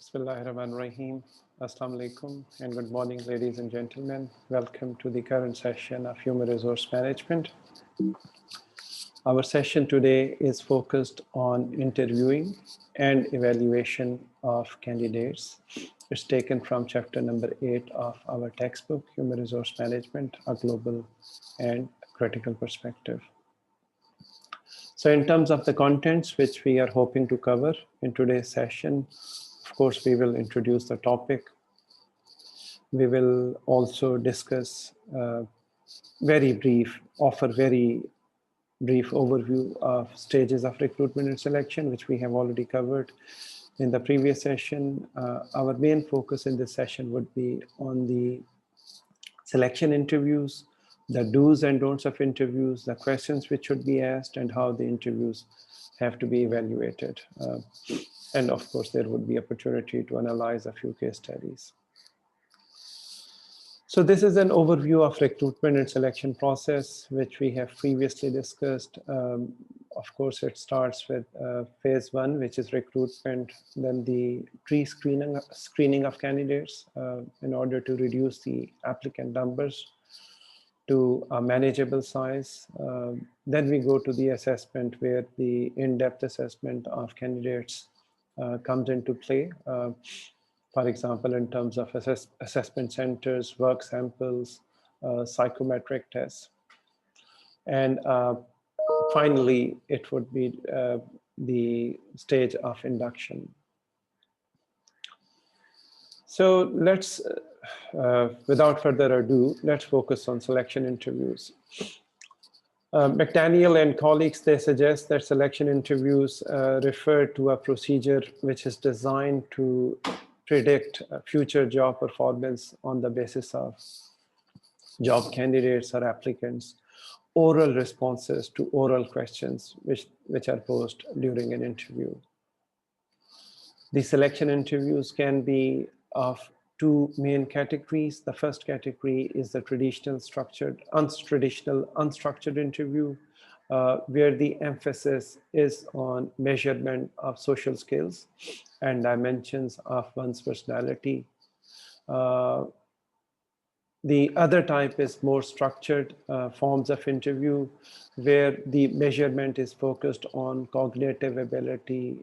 Bismillahirrahmanirrahim. Assalamu alaikum and good morning, ladies and gentlemen. Welcome to the current session of Human Resource Management. Our session today is focused on interviewing and evaluation of candidates. It's taken from chapter number 8 of our textbook, Human Resource Management, a Global and Critical Perspective. So in terms of the contents which we are hoping to cover in today's session, of course, we will introduce the topic. We will also discuss offer very brief overview of stages of recruitment and selection, which we have already covered in the previous session. Our main focus in this session would be on the selection interviews, the do's and don'ts of interviews, the questions which should be asked, and how the interviews have to be evaluated. And of course, there would be opportunity to analyze a few case studies. So this is an overview of recruitment and selection process, which we have previously discussed. Of course, it starts with phase 1, which is recruitment, then the screening of candidates in order to reduce the applicant numbers to a manageable size. Then we go to the assessment, where the in-depth assessment of candidates comes into play. For example, in terms of assessment centers, work samples, psychometric tests. And finally, it would be the stage of induction. So let's, without further ado, let's focus on selection interviews. McDaniel and colleagues, they suggest that selection interviews refer to a procedure which is designed to predict future job performance on the basis of job candidates or applicants' oral responses to oral questions which are posed during an interview. The selection interviews can be of two main categories. The first category is the traditional unstructured interview, where the emphasis is on measurement of social skills and dimensions of one's personality. The other type is more structured forms of interview, where the measurement is focused on cognitive ability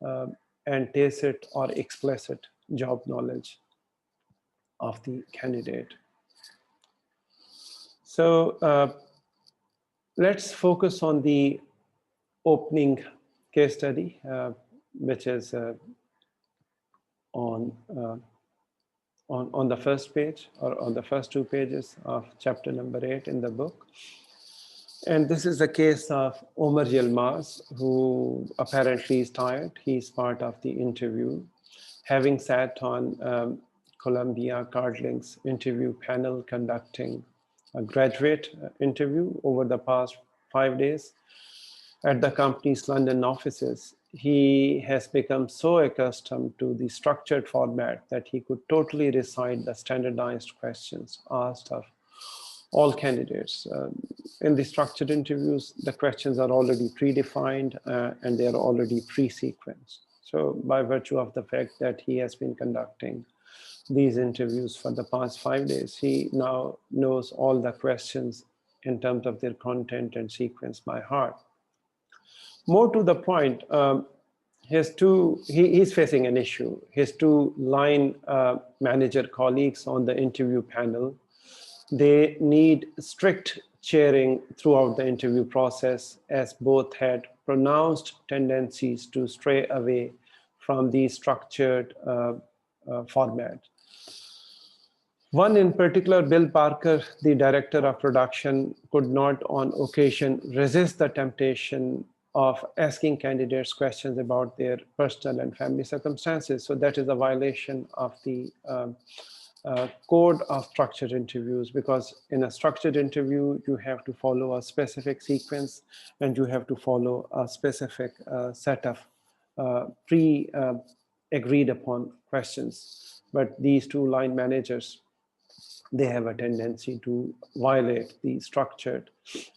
and tacit or explicit job knowledge of the candidate. So let's focus on the opening case study, which is on the first page, or on the first 2 pages of chapter number 8 in the book. And this is the case of Omar Yilmaz, who apparently is tired. He's part of the interview, having sat on Columbia Cardlink's interview panel conducting a graduate interview over the past 5 days at the company's London offices. He has become so accustomed to the structured format that he could totally recite the standardized questions asked of all candidates. In the structured interviews, the questions are already predefined and they are already pre-sequenced. So by virtue of the fact that he has been conducting these interviews for the past 5 days, he now knows all the questions in terms of their content and sequence by heart. More to the point, he's facing an issue. His 2 line manager colleagues on the interview panel, they need strict chairing throughout the interview process, as both had pronounced tendencies to stray away from the structured format. One in particular, Bill Parker, the director of production, could not on occasion resist the temptation of asking candidates questions about their personal and family circumstances. So that is a violation of the code of structured interviews, because in a structured interview, you have to follow a specific sequence and you have to follow a specific set of pre-agreed upon questions. But these 2 line managers, they have a tendency to violate the structured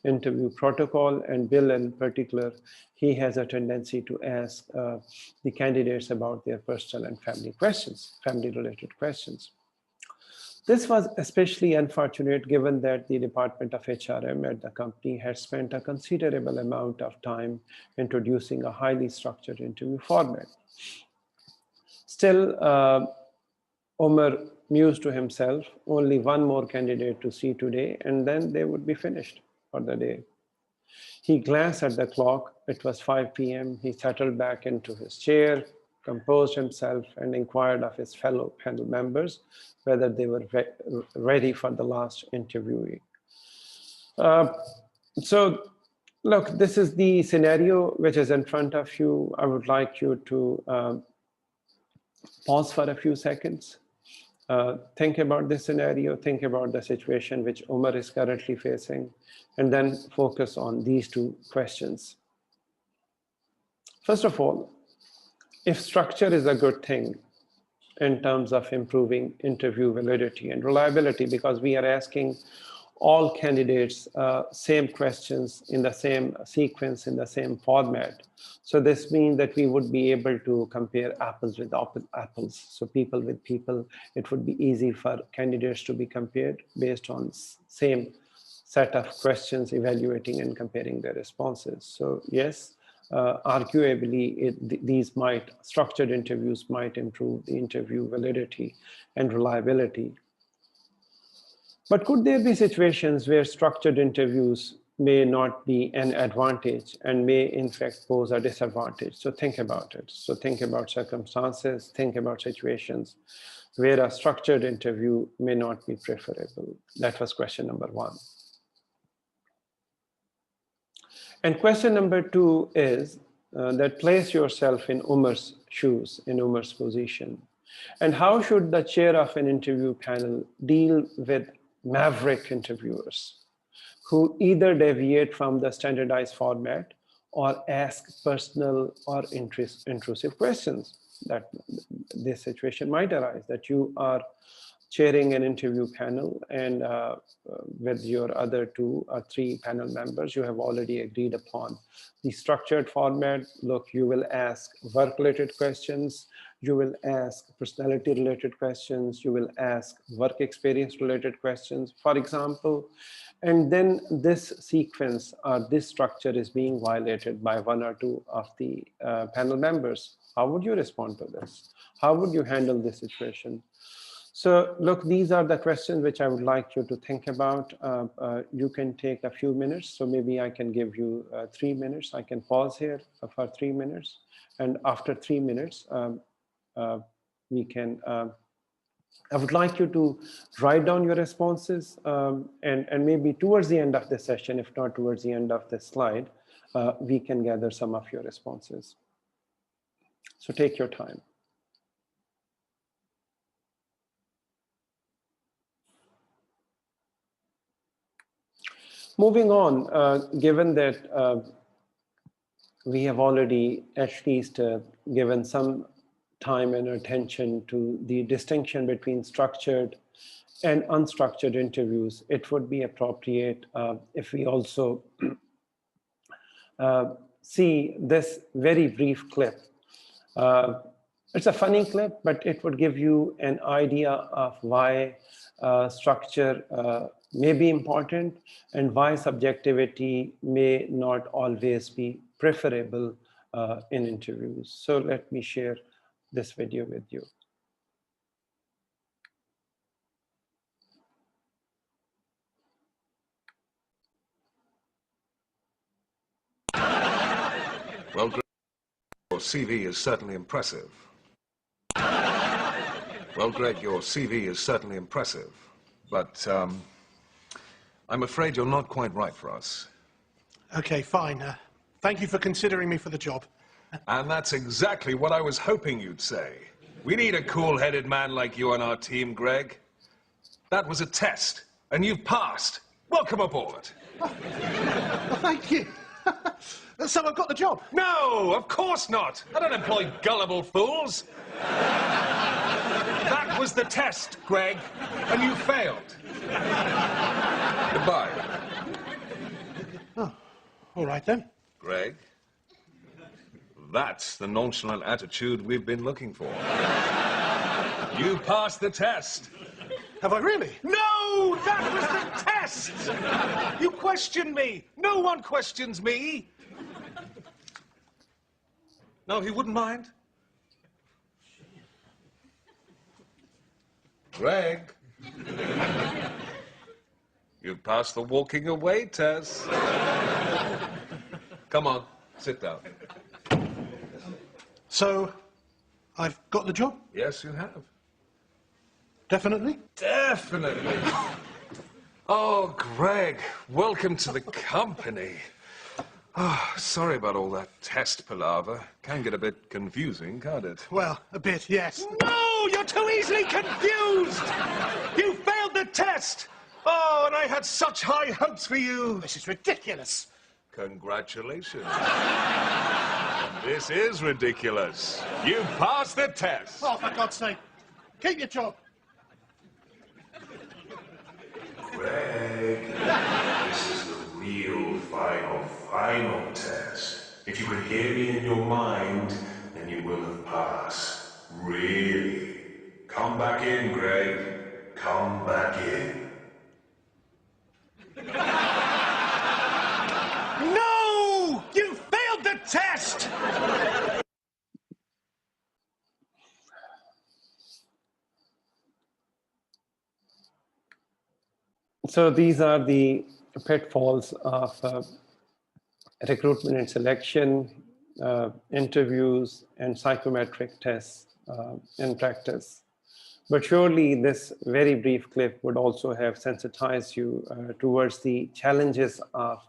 interview protocol. And Bill in particular, he has a tendency to ask the candidates about their personal and family questions, family-related questions. This was especially unfortunate given that the Department of HRM at the company had spent a considerable amount of time introducing a highly structured interview format. Still, Omar mused to himself, only one more candidate to see today, and then they would be finished for the day. He glanced at the clock. It was 5 p.m. He settled back into his chair, composed himself, and inquired of his fellow panel members whether they were ready for the last interviewee. So, look, this is the scenario which is in front of you. I would like you to pause for a few seconds. Think about this scenario, think about the situation which Omar is currently facing, and then focus on these two questions. First of all, if structure is a good thing in terms of improving interview validity and reliability, because we are asking all candidates same questions in the same sequence, in the same format. So this means that we would be able to compare apples with apples. So people with people, it would be easy for candidates to be compared based on same set of questions, evaluating and comparing their responses. So yes, arguably, these structured interviews might improve the interview validity and reliability. But could there be situations where structured interviews may not be an advantage and may in fact pose a disadvantage? So think about it. So think about circumstances, think about situations where a structured interview may not be preferable. That was question number one. And question number two is that place yourself in Umar's shoes, in Umar's position. And how should the chair of an interview panel deal with maverick interviewers who either deviate from the standardized format or ask personal or intrusive questions? That this situation might arise, that you are chairing an interview panel and with your other 2 or 3 panel members, you have already agreed upon the structured format. Look, you will ask work-related questions, you will ask personality-related questions, you will ask work experience-related questions, for example, and then this sequence or this structure is being violated by 1 or 2 of the panel members. How would you respond to this? How would you handle this situation? So look, these are the questions which I would like you to think about. You can take a few minutes. So maybe I can give you 3 minutes. I can pause here for 3 minutes. And after 3 minutes, we can, I would like you to write down your responses and maybe towards the end of the session, if not towards the end of the slide, we can gather some of your responses. So take your time. Moving on, given that we have already at least given some time and attention to the distinction between structured and unstructured interviews, it would be appropriate if we also see this very brief clip. It's a funny clip, but it would give you an idea of why structure may be important and why subjectivity may not always be preferable in interviews. So let me share this video with you. Well, Greg, your CV is certainly impressive. Well, Greg, your CV is certainly impressive, but I'm afraid you're not quite right for us. Okay, fine. Thank you for considering me for the job. And that's exactly what I was hoping you'd say. We need a cool-headed man like you on our team, Greg. That was a test, and you've passed. Welcome aboard. Oh, thank you. So I've got the job? No, of course not. I don't employ gullible fools. That was the test, Greg, and you failed. Goodbye. All right then. Greg, that's the nonchalant attitude we've been looking for. You passed the test. Have I really? No, that was the test. You questioned me. No one questions me. No, he wouldn't mind. Greg, you passed the walking away test. Come on, sit down. So, I've got the job? Yes, you have. Definitely? Definitely. Oh, Greg, welcome to the company. Oh, sorry about all that test palaver. Can get a bit confusing, can't it? Well, a bit, yes. No, you're too easily confused. You failed the test. Oh, and I had such high hopes for you. This is ridiculous. Congratulations. This is ridiculous. You passed the test. Oh, for God's sake. Keep your job. Greg, this is the real final test. If you could hear me in your mind, then you will have passed. Really. Come back in, Greg. Come back in. No! You failed the test! So these are the pitfalls of recruitment and selection, interviews, and psychometric tests in practice. But surely this very brief clip would also have sensitized you towards the challenges of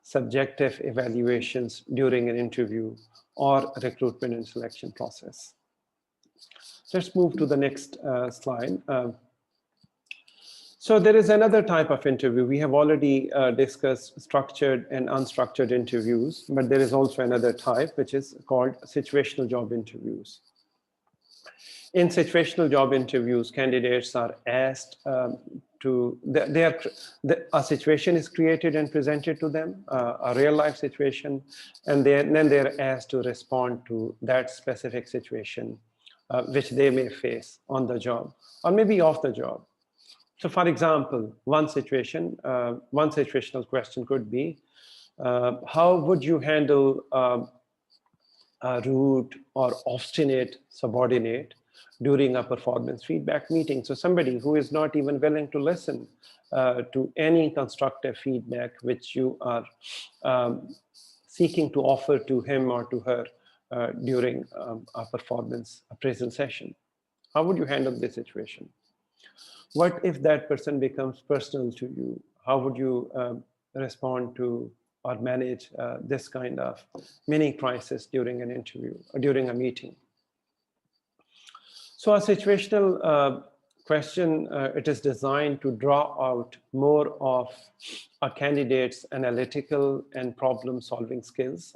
subjective evaluations during an interview or recruitment and selection process. Let's move to the next slide. So there is another type of interview. We have already discussed structured and unstructured interviews, but there is also another type, which is called situational job interviews. In situational job interviews, candidates are asked a situation is created and presented to them, a real life situation, and then they're asked to respond to that specific situation, which they may face on the job or maybe off the job. So for example, one situational question could be, how would you handle a rude or obstinate subordinate during a performance feedback meeting? So somebody who is not even willing to listen to any constructive feedback which you are seeking to offer to him or to her during a performance appraisal session. How would you handle this situation? What if that person becomes personal to you? How would you respond to or manage this kind of mini crisis during an interview or during a meeting? So a situational question, it is designed to draw out more of a candidate's analytical and problem-solving skills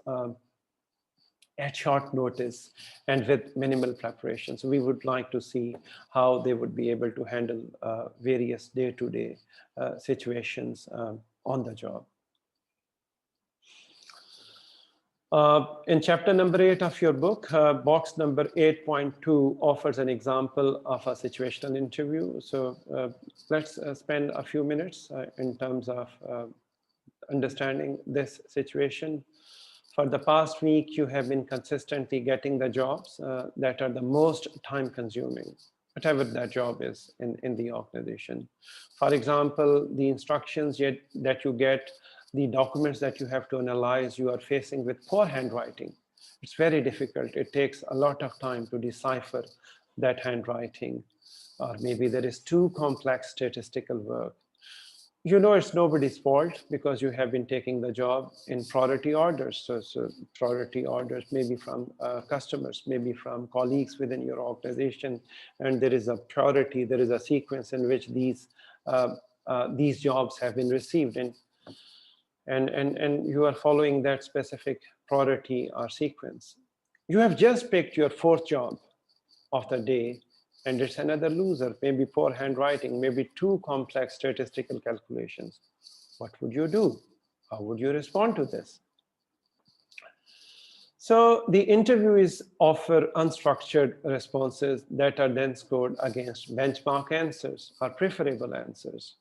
at short notice and with minimal preparation. So we would like to see how they would be able to handle various day-to-day situations on the job. In chapter number 8 of your book, box number 8.2 offers an example of a situational interview. So let's spend a few minutes in terms of understanding this situation. For the past week, you have been consistently getting the jobs that are the most time-consuming, whatever that job is in the organization. For example, the instructions that you get, the documents that you have to analyze, you are facing with poor handwriting. It's very difficult. It takes a lot of time to decipher that handwriting, or maybe there is too complex statistical work. You know it's nobody's fault because you have been taking the job in priority orders. So priority orders maybe from customers, maybe from colleagues within your organization, and there is a priority, there is a sequence in which these jobs have been received, and you are following that specific priority or sequence. You have just picked your 4th job of the day, and it's another loser, maybe poor handwriting, maybe too complex statistical calculations. What would you do? How would you respond to this? So the interviewees offer unstructured responses that are then scored against benchmark answers or preferable answers.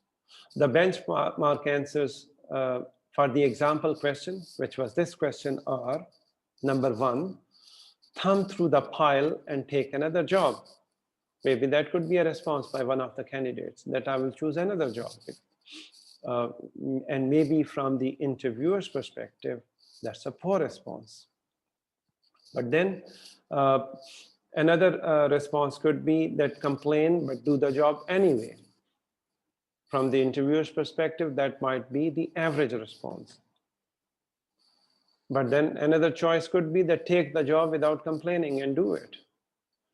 The benchmark answers for the example question, which was this question, are number 1, thumb through the pile and take another job. Maybe that could be a response by one of the candidates, that I will choose another job. And maybe from the interviewer's perspective, that's a poor response. But then another response could be that complain but do the job anyway. From the interviewer's perspective, that might be the average response. But then another choice could be that take the job without complaining and do it.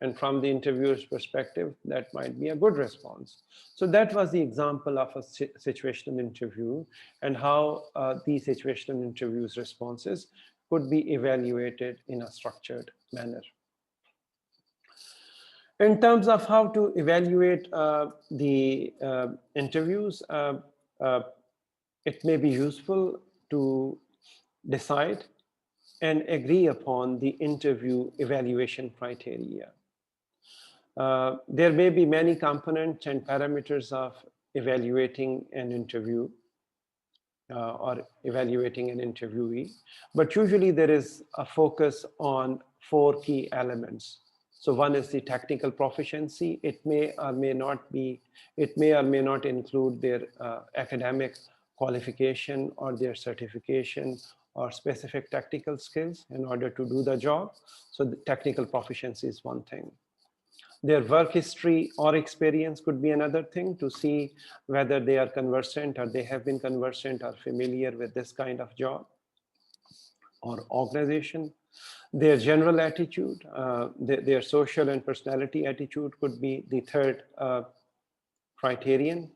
And from the interviewer's perspective, that might be a good response. So that was the example of a situational interview and how the situational interviews responses could be evaluated in a structured manner. In terms of how to evaluate the interviews, it may be useful to decide and agree upon the interview evaluation criteria. There may be many components and parameters of evaluating an interview or evaluating an interviewee, but usually there is a focus on 4 key elements. So one is the technical proficiency. It may or may not include their academic qualification or their certification or specific technical skills in order to do the job. So the technical proficiency is one thing. Their work history or experience could be another thing, to see whether they are conversant or they have been conversant or familiar with this kind of job or organization. Their general attitude, their social and personality attitude could be the third criterion.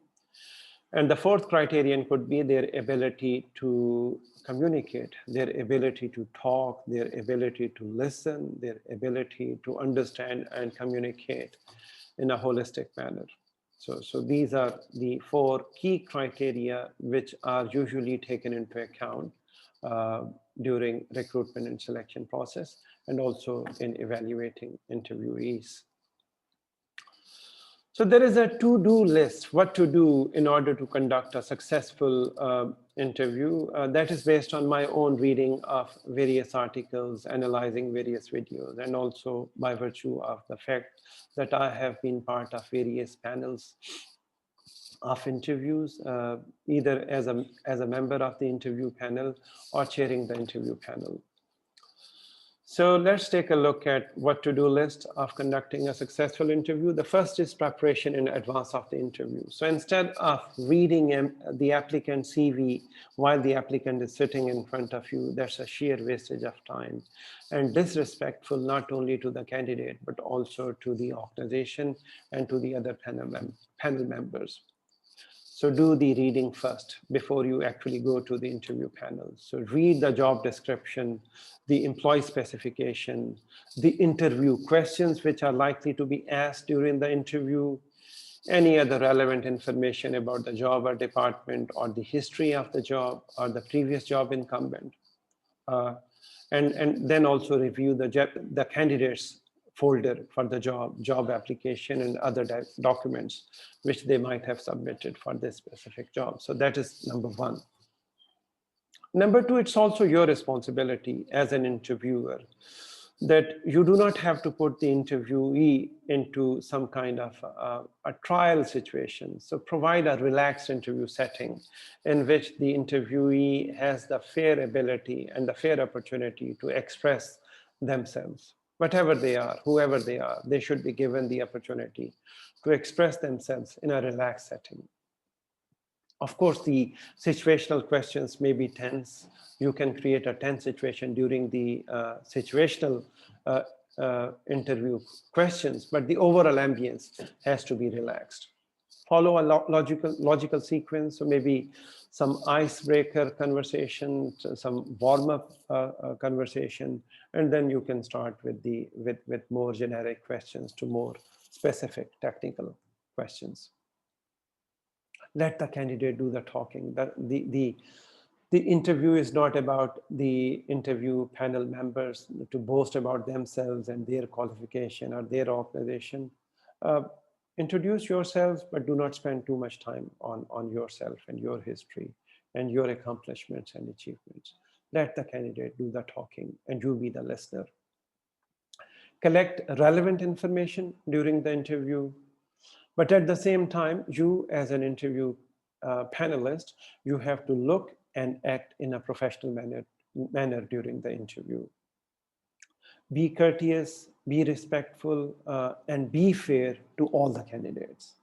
And the fourth criterion could be their ability to communicate, their ability to talk, their ability to listen, their ability to understand and communicate in a holistic manner. So these are the 4 key criteria which are usually taken into account during recruitment and selection process, and also in evaluating interviewees. So there is a to-do list, what to do in order to conduct a successful interview. That is based on my own reading of various articles, analyzing various videos, and also by virtue of the fact that I have been part of various panels of interviews, either as a member of the interview panel or chairing the interview panel. So let's take a look at what to-do list of conducting a successful interview. The first is preparation in advance of the interview. So instead of reading the applicant's CV while the applicant is sitting in front of you, that's a sheer wastage of time and disrespectful not only to the candidate, but also to the organization and to the other panel members. So do the reading first before you actually go to the interview panel. So read the job description, the employee specification, the interview questions which are likely to be asked during the interview, any other relevant information about the job or department or the history of the job or the previous job incumbent. And then also review the candidates folder for the job application and other documents which they might have submitted for this specific job. So that is number 1. Number 2, it's also your responsibility as an interviewer that you do not have to put the interviewee into some kind of a trial situation. So provide a relaxed interview setting in which the interviewee has the fair ability and the fair opportunity to express themselves. Whatever they are, whoever they are, they should be given the opportunity to express themselves in a relaxed setting. Of course, the situational questions may be tense. You can create a tense situation during the situational interview questions, but the overall ambience has to be relaxed. Follow a logical sequence, so maybe some icebreaker conversation, some warm-up conversation, and then you can start with more generic questions to more specific technical questions. Let the candidate do the talking. The interview is not about the interview panel members to boast about themselves and their qualification or their organization. Introduce yourselves, but do not spend too much time on yourself and your history and your accomplishments and achievements. Let the candidate do the talking and you be the listener. Collect relevant information during the interview, but at the same time, you as an interview panelist, you have to look and act in a professional manner during the interview. Be courteous, be respectful, and be fair to all the candidates.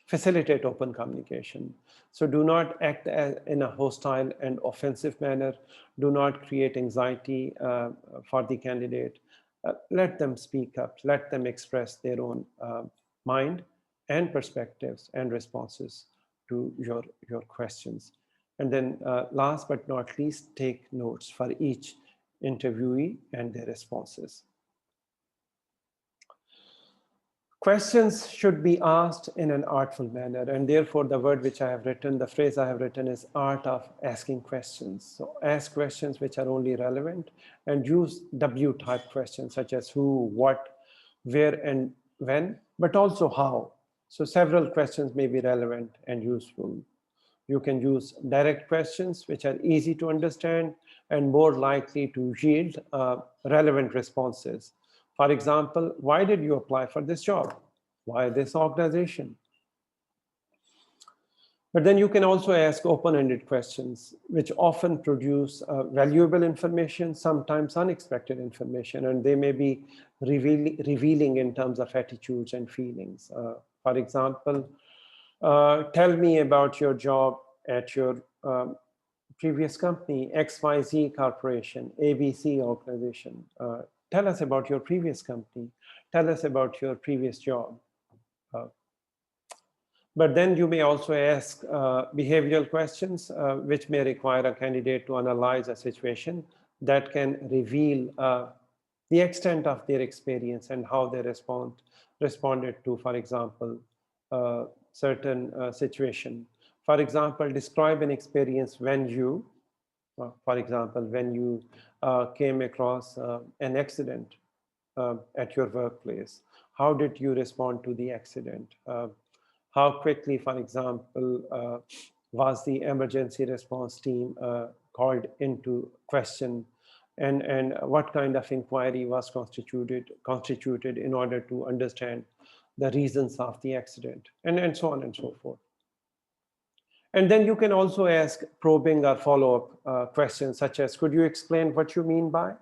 Facilitate open communication. So do not act in a hostile and offensive manner. Do not create anxiety for the candidate. Let them speak up. Let them express their own mind and perspectives and responses to your questions. And then last but not least, take notes for each interviewee and their responses. Questions should be asked in an artful manner, and therefore the word which I have written, the phrase I have written is art of asking questions. So ask questions which are only relevant and use W type questions such as who, what, where, and when, but also how. So several questions may be relevant and useful. You can use direct questions which are easy to understand and more likely to yield relevant responses. For example, why did you apply for this job? Why this organization? But then you can also ask open-ended questions, which often produce valuable information, sometimes unexpected information, and they may be revealing in terms of attitudes and feelings. For example, tell me about your job at your previous company, XYZ Corporation, ABC organization. Tell us about your previous company. Tell us about your previous job. But then you may also ask behavioral questions, which may require a candidate to analyze a situation that can reveal the extent of their experience and how they responded to, for example, certain situation. For example, describe an experience when you, for example, when you came across an accident at your workplace. How did you respond to the accident? How quickly, for example, was the emergency response team called into question? And what kind of inquiry was constituted in order to understand the reasons of the accident, and so on and so forth. And then you can also ask probing or follow-up questions such as, could you explain what you mean by,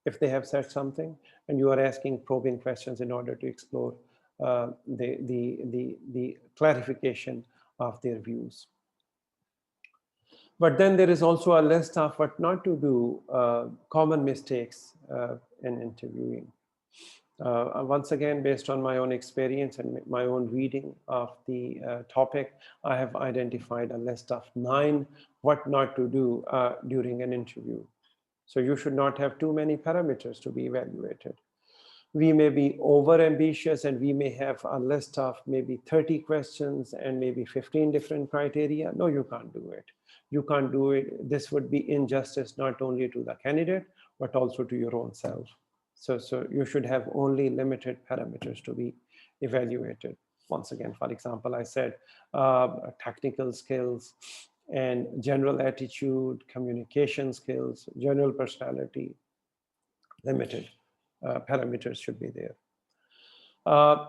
if they have said something, and you are asking probing questions in order to explore the clarification of their views. But then there is also a list of what not to do, common mistakes in interviewing. Once again, based on my own experience and my own reading of the topic, I have identified a list of 9 what not to do during an interview. So you should not have too many parameters to be evaluated. We may be over ambitious and we may have a list of maybe 30 questions and maybe 15 different criteria. No, you can't do it. You can't do it. This would be injustice not only to the candidate, but also to your own self. So you should have only limited parameters to be evaluated. Once again, for example, I said technical skills and general attitude, communication skills, general personality, limited parameters should be there.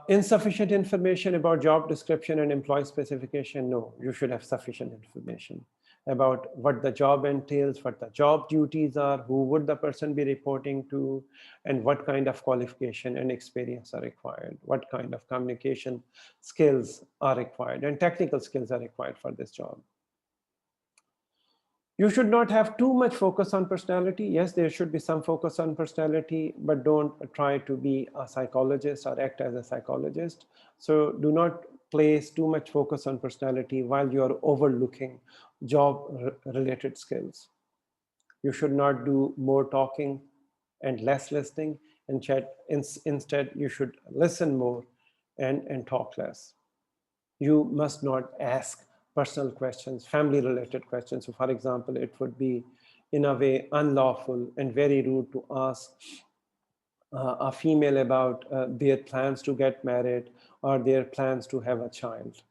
Insufficient information about job description and employee specification, no, you should have sufficient information about what the job entails, what the job duties are, who would the person be reporting to, and what kind of qualification and experience are required, what kind of communication skills are required, and technical skills are required for this job. You should not have too much focus on personality. Yes, there should be some focus on personality, but don't try to be a psychologist or act as a psychologist. So do not place too much focus on personality while you are overlooking job-related skills. You should not do more talking and less listening, and chat. Instead, you should listen more and talk less. You must not ask personal questions, family related questions. So for example, it would be in a way unlawful and very rude to ask a female about their plans to get married or their plans to have a child.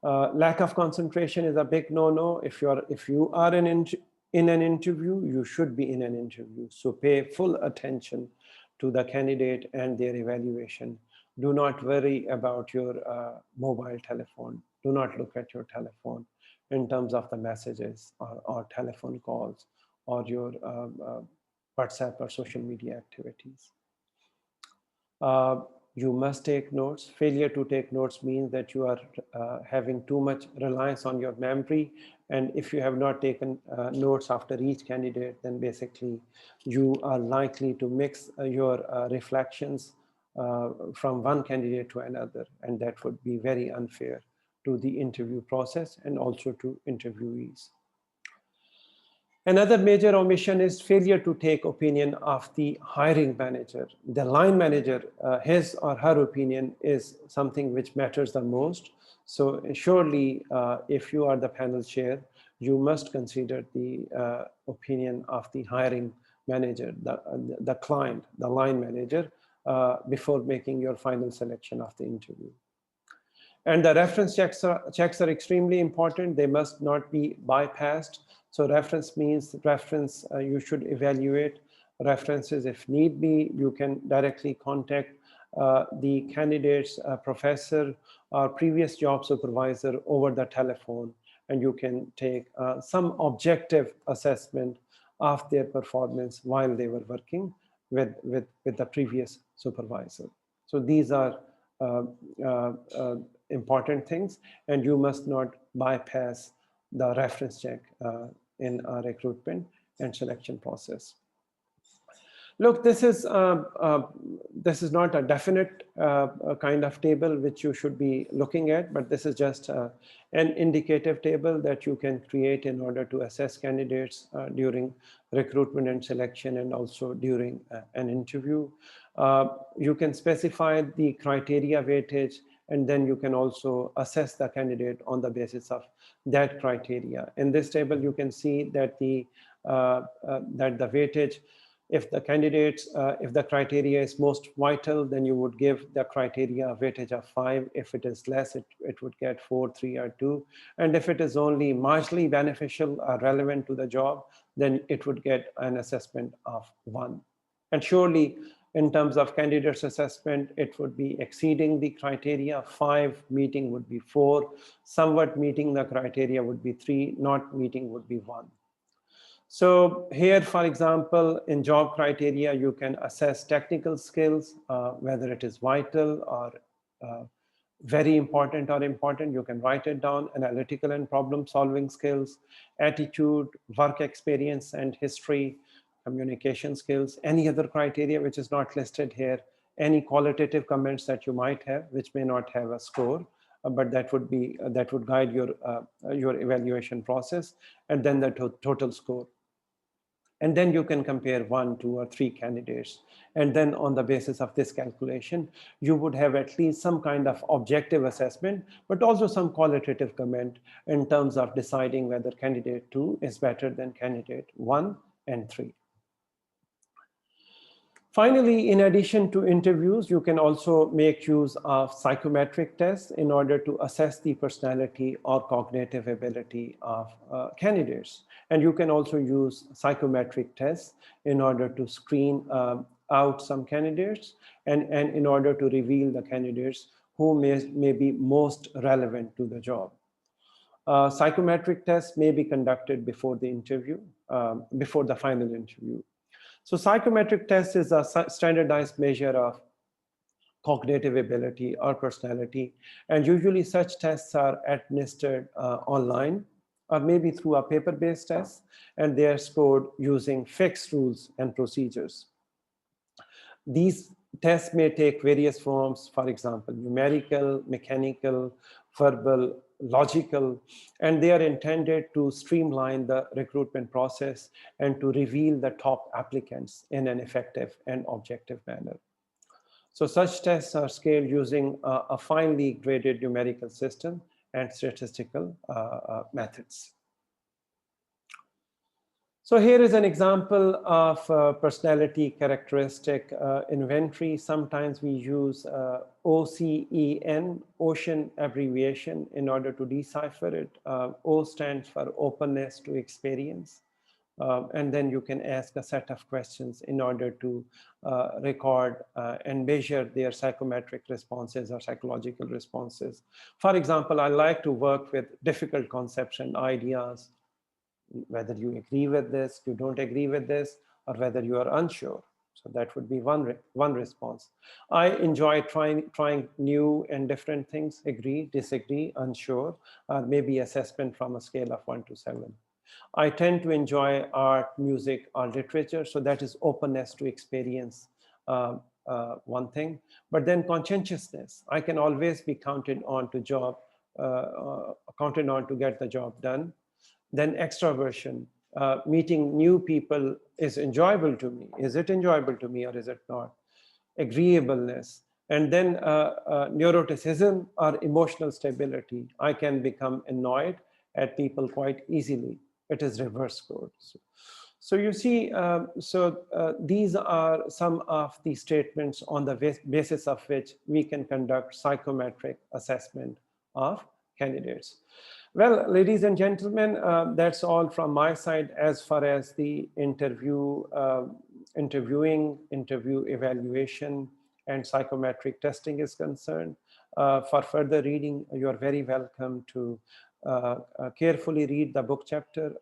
Lack of concentration is a big no-no. If you are in an interview, you should be in an interview. So pay full attention to the candidate and their evaluation. Do not worry about your mobile telephone. Do not look at your telephone in terms of the messages or telephone calls or your WhatsApp or social media activities. You must take notes. Failure to take notes means that you are having too much reliance on your memory. And if you have not taken notes after each candidate, then basically you are likely to mix your reflections from one candidate to another. And that would be very unfair to the interview process and also to interviewees. Another major omission is failure to take opinion of the hiring manager. The line manager, his or her opinion is something which matters the most. So surely, if you are the panel chair, you must consider the opinion of the hiring manager, the client, the line manager, before making your final selection of the interview. And the reference checks are extremely important. They must not be bypassed. So reference means reference, you should evaluate references. If need be, you can directly contact the candidate's professor or previous job supervisor over the telephone, and you can take some objective assessment of their performance while they were working with the previous supervisor. So these are important things, and you must not bypass the reference check in a recruitment and selection process. Look, this is not a definite kind of table which you should be looking at, but this is just an indicative table that you can create in order to assess candidates during recruitment and selection, and also during an interview. You can specify the criteria weightage, and then you can also assess the candidate on the basis of that criteria. In this table, you can see that the weightage, if the candidates, if the criteria is most vital, then you would give the criteria a weightage of 5. If it is less, it would get 4, 3, or 2. And if it is only marginally beneficial or relevant to the job, then it would get an assessment of 1. And surely, in terms of candidates assessment, it would be exceeding the criteria. 5, meeting would be 4. Somewhat meeting the criteria would be 3. Not meeting would be 1. So here, for example, in job criteria, you can assess technical skills, whether it is vital or very important or important. You can write it down. Analytical and problem solving skills, attitude, work experience and history, communication skills, any other criteria which is not listed here, any qualitative comments that you might have, which may not have a score, but that would guide your evaluation process, and then the total score. And then you can compare 1, 2, or 3 candidates. And then on the basis of this calculation, you would have at least some kind of objective assessment, but also some qualitative comment in terms of deciding whether candidate 2 is better than candidate 1 and 3. Finally, in addition to interviews, you can also make use of psychometric tests in order to assess the personality or cognitive ability of candidates. And you can also use psychometric tests in order to screen out some candidates and in order to reveal the candidates who may be most relevant to the job. Psychometric tests may be conducted before the interview, before the final interview. So psychometric test is a standardized measure of cognitive ability or personality. And usually such tests are administered online or maybe through a paper-based test, and they are scored using fixed rules and procedures. These tests may take various forms, for example, numerical, mechanical, verbal, logical, and they are intended to streamline the recruitment process and to reveal the top applicants in an effective and objective manner. So such tests are scaled using a finely graded numerical system and statistical methods. So here is an example of personality characteristic inventory. Sometimes we use OCEN, ocean abbreviation, in order to decipher it. O stands for openness to experience. And then you can ask a set of questions in order to record and measure their psychometric responses or psychological responses. For example, I like to work with difficult concepts and ideas, whether you agree with this, you don't agree with this, or whether you are unsure. So that would be one response. I enjoy trying new and different things, agree, disagree, unsure, or maybe assessment from a scale of 1 to 7. I tend to enjoy art, music, or literature, so that is openness to experience, one thing. But then conscientiousness, I can always be counted on to get the job done. Then extroversion, meeting new people is enjoyable to me. Is it enjoyable to me or is it not? Agreeableness. And then neuroticism or emotional stability. I can become annoyed at people quite easily. It is reverse code. So you see, these are some of the statements on the basis of which we can conduct psychometric assessment of candidates. Well, ladies and gentlemen, that's all from my side as far as the interview evaluation, and psychometric testing is concerned. For further reading, you are very welcome to carefully read the book chapter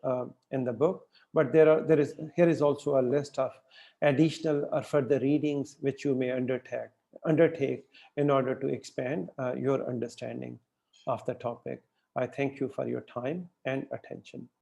in the book. But here is also a list of additional or further readings which you may undertake in order to expand your understanding of the topic. I thank you for your time and attention.